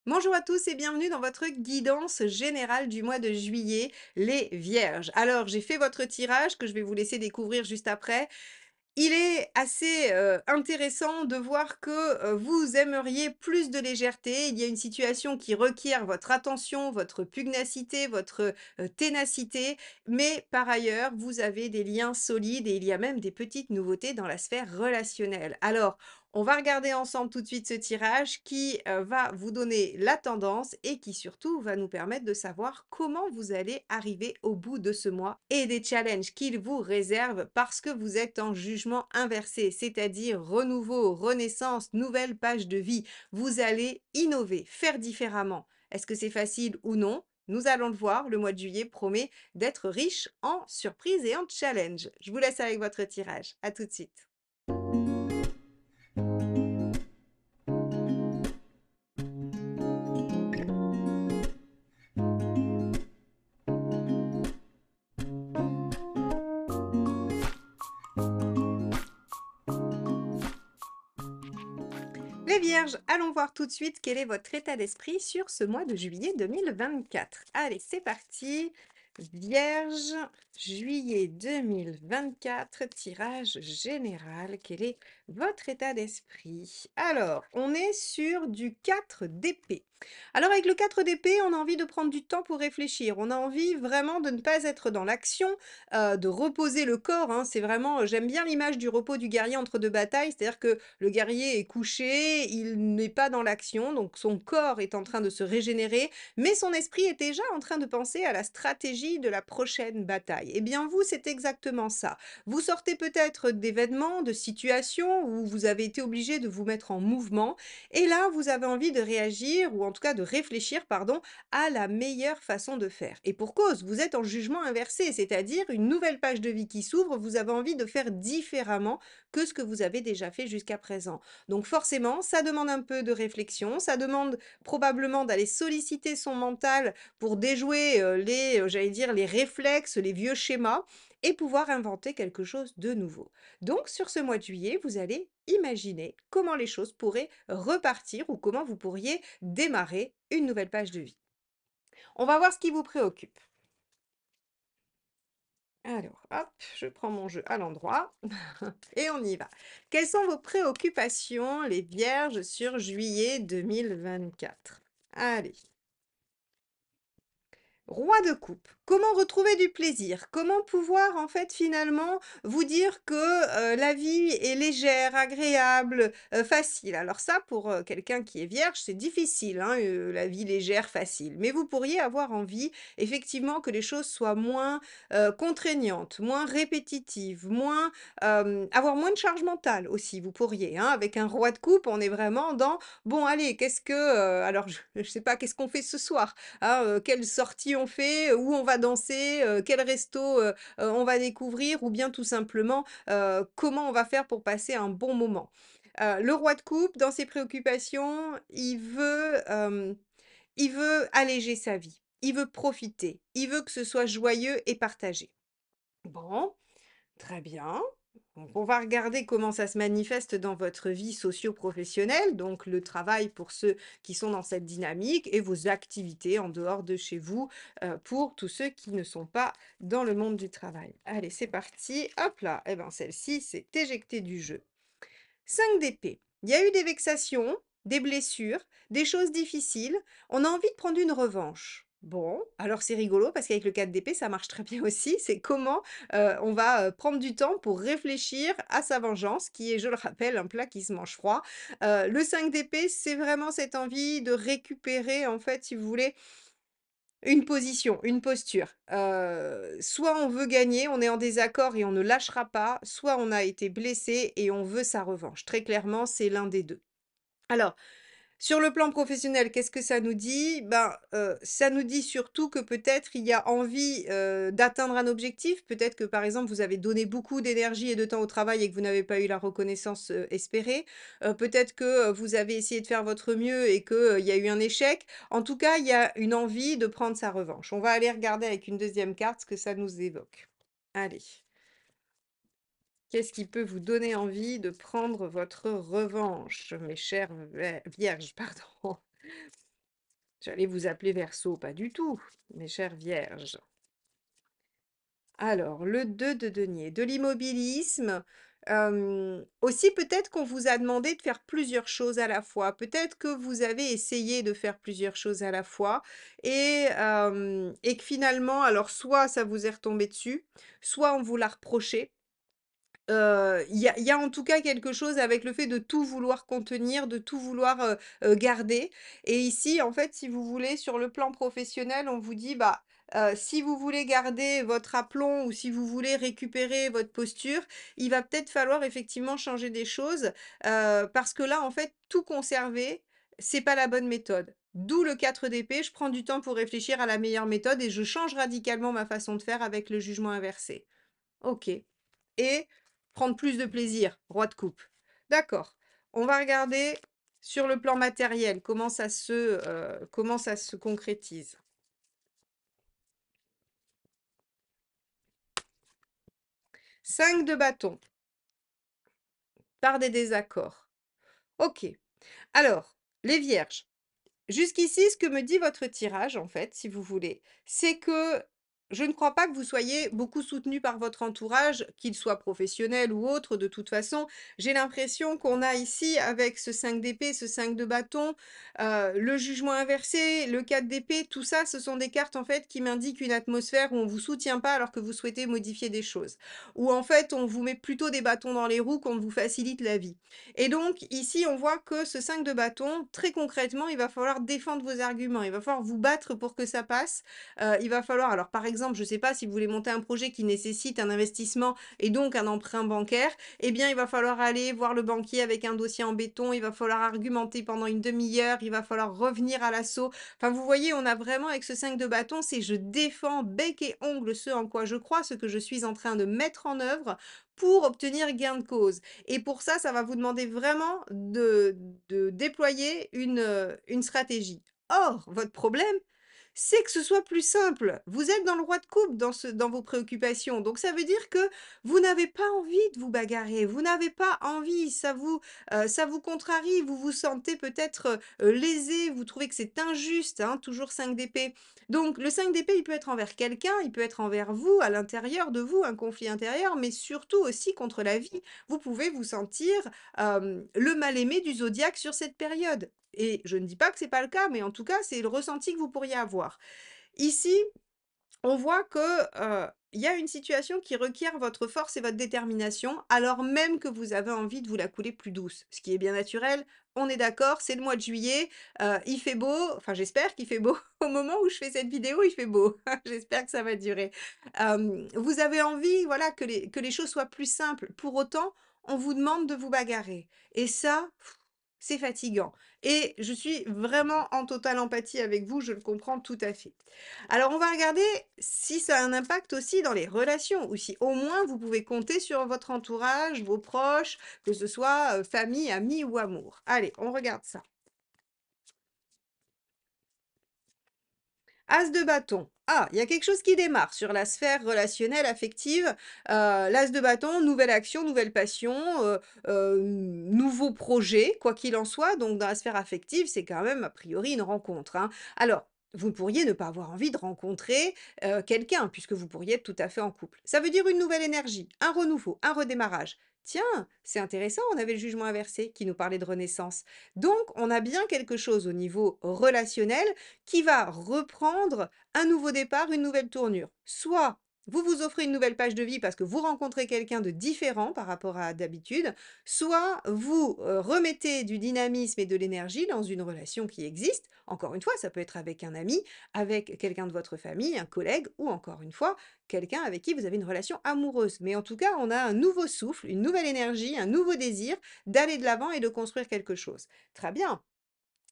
Bonjour à tous et bienvenue dans votre guidance générale du mois de juillet, les Vierges. Alors, j'ai fait votre tirage que je vais vous laisser découvrir juste après. Il est assez, intéressant de voir que, vous aimeriez plus de légèreté. Il y a une situation qui requiert votre attention, votre pugnacité, votre, ténacité, mais par ailleurs, vous avez des liens solides et il y a même des petites nouveautés dans la sphère relationnelle. Alors, on va regarder ensemble tout de suite ce tirage qui, va vous donner la tendance et qui surtout va nous permettre de savoir comment vous allez arriver au bout de ce mois et des challenges qu'il vous réserve parce que vous êtes en jugement inversé, c'est-à-dire renouveau, renaissance, nouvelle page de vie. Vous allez innover, faire différemment. Est-ce que c'est facile ou non? Nous allons le voir, le mois de juillet promet d'être riche en surprises et en challenges. Je vous laisse avec votre tirage. À tout de suite. Les Vierges, allons voir tout de suite quel est votre état d'esprit sur ce mois de juillet 2024. Allez, c'est parti. Vierge, juillet 2024, tirage général. Quel est votre état d'esprit? Alors, on est sur du 4 d'épée. Alors, avec le 4 d'épée, on a envie de prendre du temps pour réfléchir. On a envie vraiment de ne pas être dans l'action, de reposer le corps, hein. C'est vraiment, j'aime bien l'image du repos du guerrier entre deux batailles, c'est-à-dire que le guerrier est couché, il n'est pas dans l'action, donc son corps est en train de se régénérer, mais son esprit est déjà en train de penser à la stratégie de la prochaine bataille. Eh bien, vous, c'est exactement ça. Vous sortez peut-être d'événements, de situations où vous avez été obligé de vous mettre en mouvement, et là, vous avez envie de réagir, ou en tout cas de réfléchir, pardon, à la meilleure façon de faire. Et pour cause, vous êtes en jugement inversé, c'est-à-dire une nouvelle page de vie qui s'ouvre, vous avez envie de faire différemment que ce que vous avez déjà fait jusqu'à présent. Donc forcément, ça demande un peu de réflexion, ça demande probablement d'aller solliciter son mental pour déjouer j'allais dire, les réflexes, les vieux schémas, et pouvoir inventer quelque chose de nouveau. Donc sur ce mois de juillet, vous allez imaginer comment les choses pourraient repartir ou comment vous pourriez démarrer une nouvelle page de vie. On va voir ce qui vous préoccupe. Alors, hop, je prends mon jeu à l'endroit et on y va. Quelles sont vos préoccupations, les vierges, sur juillet 2024? Allez. Roi de coupe, comment retrouver du plaisir? Comment pouvoir en fait finalement vous dire que, la vie est légère, agréable, facile? Alors ça pour, quelqu'un qui est vierge, c'est difficile, hein, la vie légère, facile. Mais vous pourriez avoir envie effectivement que les choses soient moins, contraignantes, moins répétitives, moins, avoir moins de charge mentale aussi, vous pourriez, hein. Avec un roi de coupe, on est vraiment dans: «Bon allez, qu'est-ce que, alors je sais pas, qu'est-ce qu'on fait ce soir?» Ah, quelle sortie on fait, où on va danser, quel resto, on va découvrir ou bien tout simplement, comment on va faire pour passer un bon moment. Le roi de coupe, dans ses préoccupations, il veut alléger sa vie, il veut profiter, il veut que ce soit joyeux et partagé. Bon, très bien. Donc, on va regarder comment ça se manifeste dans votre vie socio-professionnelle, donc le travail pour ceux qui sont dans cette dynamique et vos activités en dehors de chez vous pour tous ceux qui ne sont pas dans le monde du travail. Allez, c'est parti. Hop là. Eh ben, celle-ci, c'est éjectée du jeu. 5 d'épée. Il y a eu des vexations, des blessures, des choses difficiles. On a envie de prendre une revanche. Bon, alors c'est rigolo parce qu'avec le 4 d'épée, ça marche très bien aussi. C'est comment on va prendre du temps pour réfléchir à sa vengeance, qui est, je le rappelle, un plat qui se mange froid. Le 5 d'épée, c'est vraiment cette envie de récupérer, en fait, si vous voulez, une position, une posture. Soit on veut gagner, on est en désaccord et on ne lâchera pas, soit on a été blessé et on veut sa revanche. Très clairement, c'est l'un des 2. Alors, sur le plan professionnel, qu'est-ce que ça nous dit? Ben, ça nous dit surtout que peut-être il y a envie, d'atteindre un objectif. Peut-être que, par exemple, vous avez donné beaucoup d'énergie et de temps au travail et que vous n'avez pas eu la reconnaissance, espérée. Peut-être que, vous avez essayé de faire votre mieux et que, il y a eu un échec. En tout cas, il y a une envie de prendre sa revanche. On va aller regarder avec une deuxième carte ce que ça nous évoque. Allez, qu'est-ce qui peut vous donner envie de prendre votre revanche, mes chères vierges, pardon? J'allais vous appeler Verseau, pas du tout, mes chères vierges. Alors, le 2 de denier, de l'immobilisme, aussi peut-être qu'on vous a demandé de faire plusieurs choses à la fois. Peut-être que vous avez essayé de faire plusieurs choses à la fois et que finalement, alors soit ça vous est retombé dessus, soit on vous l'a reproché. Il y a en tout cas quelque chose avec le fait de tout vouloir contenir, de tout vouloir, garder et ici, en fait, si vous voulez, sur le plan professionnel, on vous dit: «Bah, si vous voulez garder votre aplomb ou si vous voulez récupérer votre posture, il va peut-être falloir effectivement changer des choses», parce que là, en fait, tout conserver, c'est pas la bonne méthode. D'où le 4 d'épée, je prends du temps pour réfléchir à la meilleure méthode et je change radicalement ma façon de faire avec le jugement inversé. OK. Et prendre plus de plaisir, roi de coupe. D'accord. On va regarder sur le plan matériel comment ça se concrétise. 5 de bâton, par des désaccords. OK. Alors, les vierges, jusqu'ici, ce que me dit votre tirage, en fait, si vous voulez, c'est que je ne crois pas que vous soyez beaucoup soutenu par votre entourage, qu'il soit professionnel ou autre. De toute façon, j'ai l'impression qu'on a ici, avec ce 5 d'épée, ce 5 de bâton, le jugement inversé, le 4 d'épée, tout ça, ce sont des cartes, en fait, qui m'indiquent une atmosphère où on vous soutient pas alors que vous souhaitez modifier des choses. Où, en fait, on vous met plutôt des bâtons dans les roues qu'on vous facilite la vie. Et donc ici, on voit que ce 5 de bâton, très concrètement, il va falloir défendre vos arguments. Il va falloir vous battre pour que ça passe. Il va falloir alors par exemple, je ne sais pas si vous voulez monter un projet qui nécessite un investissement et donc un emprunt bancaire, eh bien, il va falloir aller voir le banquier avec un dossier en béton, il va falloir argumenter pendant une demi-heure, il va falloir revenir à l'assaut. Enfin, vous voyez, on a vraiment avec ce 5 de bâton, c'est je défends bec et ongle ce en quoi je crois, ce que je suis en train de mettre en œuvre pour obtenir gain de cause. Et pour ça, ça va vous demander vraiment de déployer une stratégie. Or, votre problème, c'est que ce soit plus simple. Vous êtes dans le roi de coupe dans vos préoccupations. Donc ça veut dire que vous n'avez pas envie de vous bagarrer, vous n'avez pas envie, ça vous contrarie, vous vous sentez peut-être, lésé, vous trouvez que c'est injuste, hein, toujours 5 d'épée. Donc le 5 d'épée, il peut être envers quelqu'un, il peut être envers vous, à l'intérieur de vous, un conflit intérieur, mais surtout aussi contre la vie. Vous pouvez vous sentir, le mal-aimé du zodiaque sur cette période et je ne dis pas que c'est pas le cas, mais en tout cas, c'est le ressenti que vous pourriez avoir. Ici, on voit que, il y a une situation qui requiert votre force et votre détermination, alors même que vous avez envie de vous la couler plus douce. Ce qui est bien naturel, on est d'accord, c'est le mois de juillet, il fait beau, enfin j'espère qu'il fait beau. Au moment où je fais cette vidéo, il fait beau. J'espère que ça va durer. Vous avez envie, voilà, que les choses soient plus simples. Pour autant, on vous demande de vous bagarrer et ça, c'est fatigant et je suis vraiment en totale empathie avec vous, je le comprends tout à fait. Alors, on va regarder si ça a un impact aussi dans les relations ou si au moins vous pouvez compter sur votre entourage, vos proches, que ce soit, famille, amis ou amour. Allez, on regarde ça. As de bâton. Ah, il y a quelque chose qui démarre sur la sphère relationnelle, affective. L'as de bâton, nouvelle action, nouvelle passion, nouveau projet, quoi qu'il en soit. Donc dans la sphère affective, c'est quand même a priori une rencontre, hein. Alors, vous pourriez ne pas avoir envie de rencontrer, quelqu'un puisque vous pourriez être tout à fait en couple. Ça veut dire une nouvelle énergie, un renouveau, un redémarrage. Tiens, c'est intéressant, on avait le jugement inversé qui nous parlait de renaissance. Donc on a bien quelque chose au niveau relationnel qui va reprendre un nouveau départ, une nouvelle tournure. Soit vous vous offrez une nouvelle page de vie parce que vous rencontrez quelqu'un de différent par rapport à d'habitude, soit vous remettez du dynamisme et de l'énergie dans une relation qui existe. Encore une fois, ça peut être avec un ami, avec quelqu'un de votre famille, un collègue, ou encore une fois, quelqu'un avec qui vous avez une relation amoureuse. Mais en tout cas, on a un nouveau souffle, une nouvelle énergie, un nouveau désir d'aller de l'avant et de construire quelque chose. Très bien.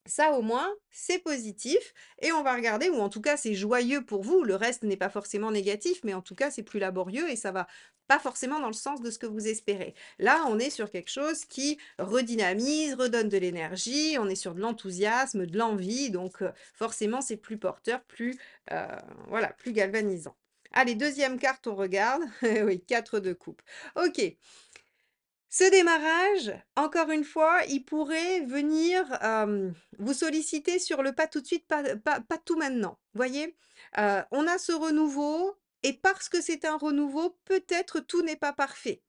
Ça, au moins, c'est positif et on va regarder ou en tout cas, c'est joyeux pour vous. Le reste n'est pas forcément négatif, mais en tout cas, c'est plus laborieux et ça va pas forcément dans le sens de ce que vous espérez. Là, on est sur quelque chose qui redynamise, redonne de l'énergie, on est sur de l'enthousiasme, de l'envie, donc forcément, c'est plus porteur, heu, voilà, plus galvanisant. Allez, deuxième carte, on regarde. Oui, 4 de coupe. OK. Ce démarrage, encore une fois, il pourrait venir, vous solliciter sur le pas tout de suite, pas tout maintenant, voyez? On a ce renouveau et parce que c'est un renouveau, peut-être tout n'est pas parfait.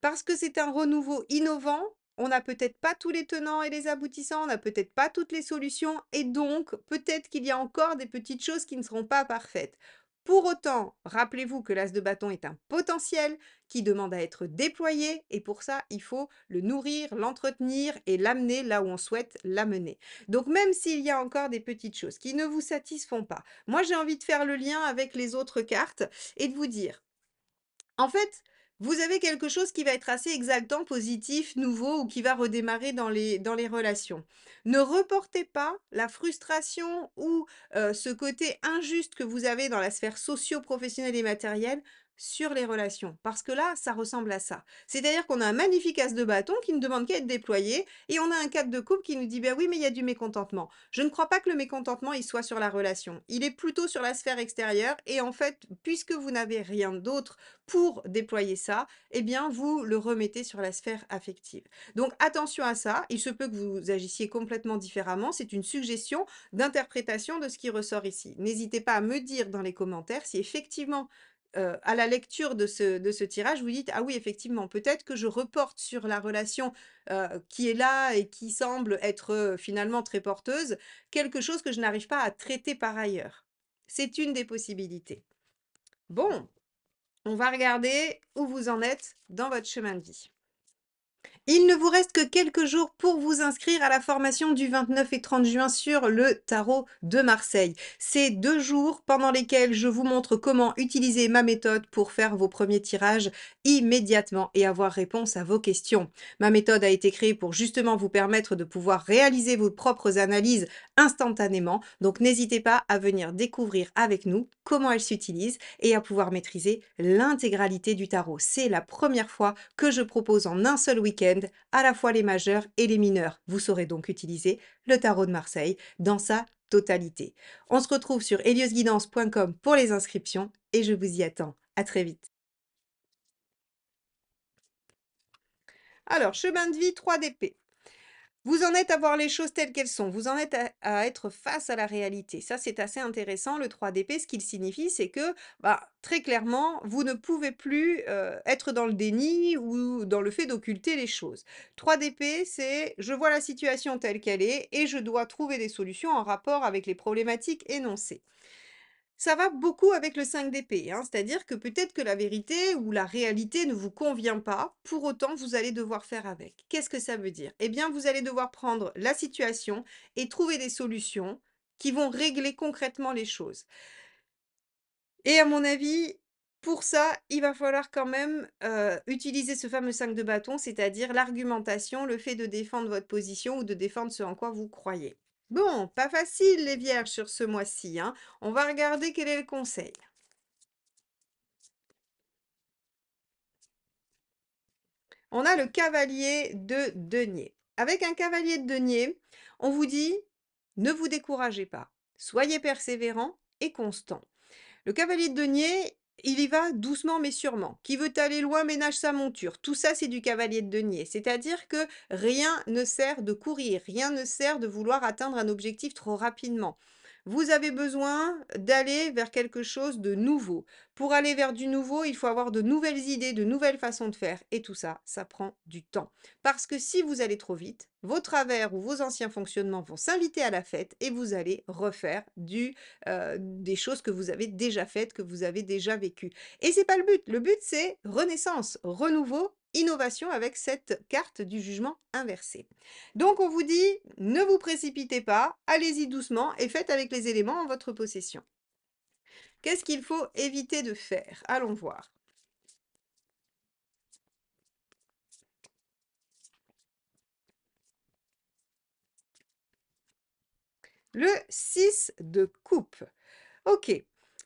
Parce que c'est un renouveau innovant, on n'a peut-être pas tous les tenants et les aboutissants, on n'a peut-être pas toutes les solutions et donc peut-être qu'il y a encore des petites choses qui ne seront pas parfaites. Pour autant, rappelez-vous que l'as de bâton est un potentiel qui demande à être déployé et pour ça, il faut le nourrir, l'entretenir et l'amener là où on souhaite l'amener. Donc même s'il y a encore des petites choses qui ne vous satisfont pas, moi j'ai envie de faire le lien avec les autres cartes et de vous dire en fait, vous avez quelque chose qui va être assez exaltant, positif, nouveau ou qui va redémarrer dans les relations. Ne reportez pas la frustration ou ce côté injuste que vous avez dans la sphère socio-professionnelle et matérielle sur les relations. Parce que là, ça ressemble à ça. C'est-à-dire qu'on a un magnifique as de bâton qui ne demande qu'à être déployé et on a un cadre de couple qui nous dit, ben oui, mais il y a du mécontentement. Je ne crois pas que le mécontentement, il soit sur la relation. Il est plutôt sur la sphère extérieure et en fait, puisque vous n'avez rien d'autre pour déployer ça, eh bien, vous le remettez sur la sphère affective. Donc attention à ça, il se peut que vous agissiez complètement différemment, c'est une suggestion d'interprétation de ce qui ressort ici. N'hésitez pas à me dire dans les commentaires si effectivement, à la lecture de ce tirage, vous dites: «Ah oui, effectivement, peut-être que je reporte sur la relation, qui est là et qui semble être, finalement très porteuse, quelque chose que je n'arrive pas à traiter par ailleurs». C'est une des possibilités. Bon, on va regarder où vous en êtes dans votre chemin de vie. Il ne vous reste que quelques jours pour vous inscrire à la formation du 29 et 30 juin sur le tarot de Marseille. C'est 2 jours pendant lesquels je vous montre comment utiliser ma méthode pour faire vos premiers tirages immédiatement et avoir réponse à vos questions. Ma méthode a été créée pour justement vous permettre de pouvoir réaliser vos propres analyses instantanément. Donc n'hésitez pas à venir découvrir avec nous comment elle s'utilise et à pouvoir maîtriser l'intégralité du tarot. C'est la première fois que je propose en un seul week-end à la fois les majeurs et les mineurs. Vous saurez donc utiliser le tarot de Marseille dans sa totalité. On se retrouve sur heliosguidance.com pour les inscriptions et je vous y attends. À très vite. Alors, chemin de vie 3 d'épée. Vous en êtes à voir les choses telles qu'elles sont. Vous en êtes à être face à la réalité. Ça, c'est assez intéressant. Le 3 d'épée, ce qu'il signifie, c'est que, bah, très clairement, vous ne pouvez plus être dans le déni ou dans le fait d'occulter les choses. 3 d'épée, c'est je vois la situation telle qu'elle est et je dois trouver des solutions en rapport avec les problématiques énoncées. Ça va beaucoup avec le 5 d'épée, hein, c'est-à-dire que peut-être que la vérité ou la réalité ne vous convient pas, pour autant vous allez devoir faire avec. Qu'est-ce que ça veut dire? Eh bien, vous allez devoir prendre la situation et trouver des solutions qui vont régler concrètement les choses. Et à mon avis, pour ça, il va falloir quand même, utiliser ce fameux 5 de bâton, c'est-à-dire l'argumentation, le fait de défendre votre position ou de défendre ce en quoi vous croyez. Bon, pas facile les vierges sur ce mois-ci, hein. On va regarder quel est le conseil. On a le cavalier de denier. Avec un cavalier de denier, on vous dit: «Ne vous découragez pas, soyez persévérant et constant». Le cavalier de denier, il y va doucement mais sûrement. Qui veut aller loin ménage sa monture. Tout ça, c'est du cavalier de denier. C'est-à-dire que rien ne sert de courir, rien ne sert de vouloir atteindre un objectif trop rapidement. Vous avez besoin d'aller vers quelque chose de nouveau. Pour aller vers du nouveau, il faut avoir de nouvelles idées, de nouvelles façons de faire. Et tout ça, ça prend du temps. Parce que si vous allez trop vite, vos travers ou vos anciens fonctionnements vont s'inviter à la fête et vous allez refaire des choses que vous avez déjà faites, que vous avez déjà vécues. Et c'est pas le but. Le but, c'est renaissance, renouveau, innovation avec cette carte du jugement inversé. Donc on vous dit, ne vous précipitez pas, allez-y doucement et faites avec les éléments en votre possession. Qu'est-ce qu'il faut éviter de faire? Allons voir. Le 6 de coupe. OK.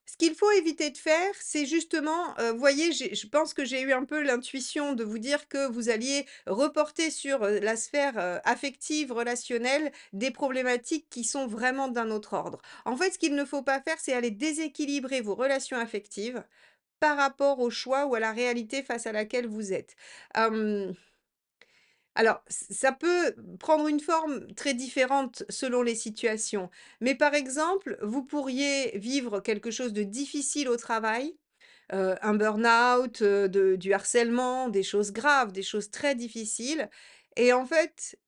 Ce qu'il faut éviter de faire, c'est justement, vous voyez, je pense que j'ai eu un peu l'intuition de vous dire que vous alliez reporter sur, la sphère, affective, relationnelle, des problématiques qui sont vraiment d'un autre ordre. En fait, ce qu'il ne faut pas faire, c'est aller déséquilibrer vos relations affectives par rapport au choix ou à la réalité face à laquelle vous êtes. Alors, ça peut prendre une forme très différente selon les situations. Mais par exemple, vous pourriez vivre quelque chose de difficile au travail, un burn-out, du harcèlement, des choses graves, des choses très difficiles et en fait,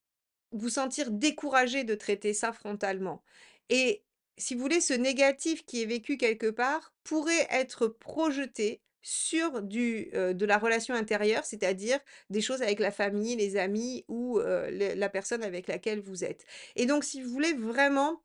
vous sentir découragé de traiter ça frontalement et si vous voulez, ce négatif qui est vécu quelque part pourrait être projeté sur de la relation intérieure, c'est-à-dire des choses avec la famille, les amis ou le la personne avec laquelle vous êtes et donc si vous voulez vraiment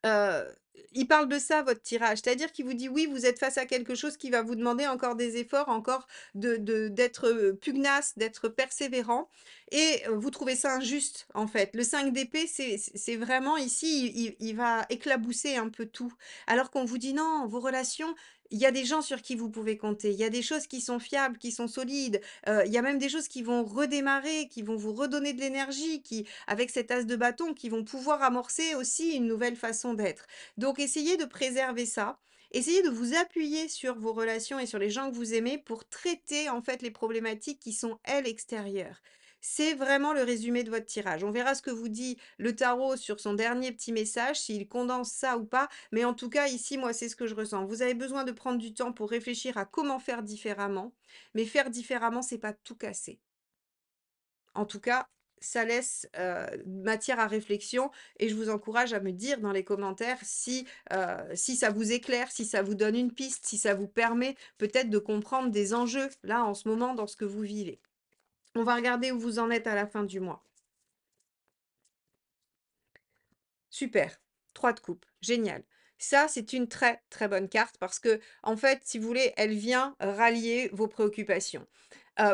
Heu, il parle de ça votre tirage, c'est-à-dire qu'il vous dit: «Oui, vous êtes face à quelque chose qui va vous demander encore des efforts, encore d'être, pugnace, d'être persévérant et vous trouvez ça injuste, en fait». Le 5 d'épée, c'est vraiment ici, il va éclabousser un peu tout, alors qu'on vous dit: «Non, vos relations, il y a des gens sur qui vous pouvez compter, il y a des choses qui sont fiables, qui sont solides, il y a même des choses qui vont redémarrer, qui vont vous redonner de l'énergie, qui avec cet as de bâton qui vont pouvoir amorcer aussi une nouvelle façon d'être. Donc essayez de préserver ça. Essayez de vous appuyer sur vos relations et sur les gens que vous aimez pour traiter en fait les problématiques qui sont elles extérieures. C'est vraiment le résumé de votre tirage. On verra ce que vous dit le tarot sur son dernier petit message, s'il condense ça ou pas. Mais en tout cas, ici, moi, c'est ce que je ressens. Vous avez besoin de prendre du temps pour réfléchir à comment faire différemment. Mais faire différemment, c'est pas tout casser. En tout cas, ça laisse, matière à réflexion et je vous encourage à me dire dans les commentaires si ça vous éclaire, si ça vous donne une piste, si ça vous permet peut-être de comprendre des enjeux, là, en ce moment, dans ce que vous vivez. On va regarder où vous en êtes à la fin du mois. Super, 3 de coupe, génial. Ça, c'est une très, très bonne carte parce que, en fait, si vous voulez, elle vient rallier vos préoccupations.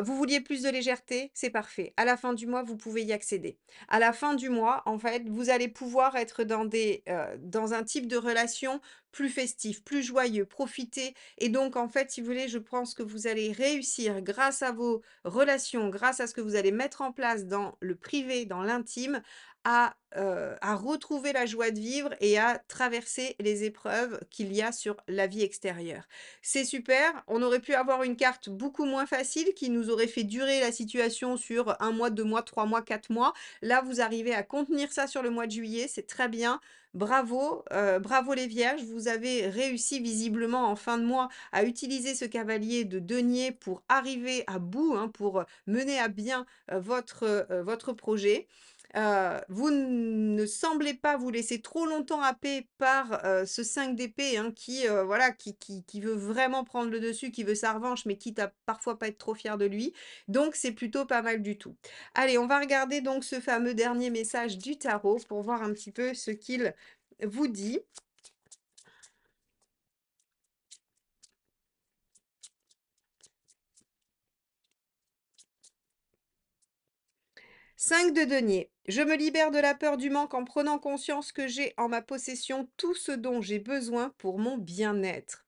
Vous vouliez plus de légèreté? C'est parfait. À la fin du mois, vous pouvez y accéder. À la fin du mois, en fait, vous allez pouvoir être dans un type de relation plus festif, plus joyeux, profiter et donc en fait, si vous voulez, je pense que vous allez réussir grâce à vos relations, grâce à ce que vous allez mettre en place dans le privé, dans l'intime, à retrouver la joie de vivre et à traverser les épreuves qu'il y a sur la vie extérieure. C'est super, on aurait pu avoir une carte beaucoup moins facile qui nous aurait fait durer la situation sur 1 mois, 2 mois, 3 mois, 4 mois. Là, vous arrivez à contenir ça sur le mois de juillet, c'est très bien. Bravo, bravo les vierges, vous avez réussi visiblement en fin de mois à utiliser ce cavalier de denier pour arriver à bout, hein, pour, mener à bien, votre projet. Vous ne semblez pas vous laisser trop longtemps happer par, ce 5 d'épée, hein, qui, voilà, qui veut vraiment prendre le dessus, qui veut sa revanche, mais quitte à parfois pas être trop fier de lui. Donc c'est plutôt pas mal du tout. Allez, on va regarder donc ce fameux dernier message du tarot pour voir un petit peu ce qu'il vous dit. 5 de denier. Je me libère de la peur du manque en prenant conscience que j'ai en ma possession tout ce dont j'ai besoin pour mon bien-être.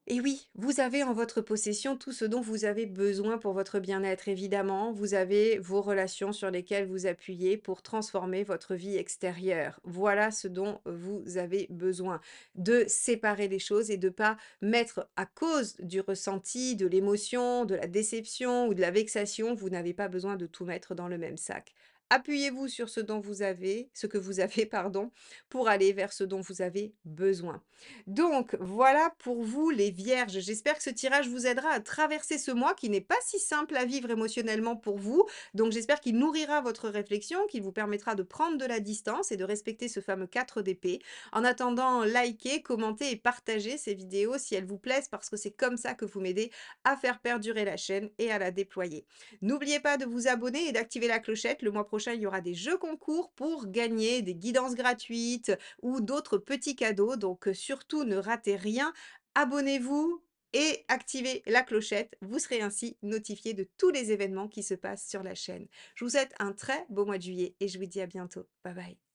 Et oui, vous avez en votre possession tout ce dont vous avez besoin pour votre bien-être. Évidemment, vous avez vos relations sur lesquelles vous appuyez pour transformer votre vie extérieure. Voilà ce dont vous avez besoin. De séparer les choses et de pas mettre à cause du ressenti, de l'émotion, de la déception ou de la vexation, vous n'avez pas besoin de tout mettre dans le même sac. Appuyez-vous sur ce que vous avez, pardon, pour aller vers ce dont vous avez besoin. Donc voilà pour vous les vierges. J'espère que ce tirage vous aidera à traverser ce mois qui n'est pas si simple à vivre émotionnellement pour vous. Donc j'espère qu'il nourrira votre réflexion, qu'il vous permettra de prendre de la distance et de respecter ce fameux 4 d'épée. En attendant, likez, commentez et partagez ces vidéos si elles vous plaisent parce que c'est comme ça que vous m'aidez à faire perdurer la chaîne et à la déployer. N'oubliez pas de vous abonner et d'activer la clochette. Le mois prochain, il y aura des jeux concours pour gagner des guidances gratuites, ou d'autres petits cadeaux. Donc surtout ne ratez rien. Abonnez-vous et activez la clochette. Vous serez ainsi notifié de tous les événements qui se passent sur la chaîne. Je vous souhaite un très beau mois de juillet et je vous dis à bientôt. Bye bye.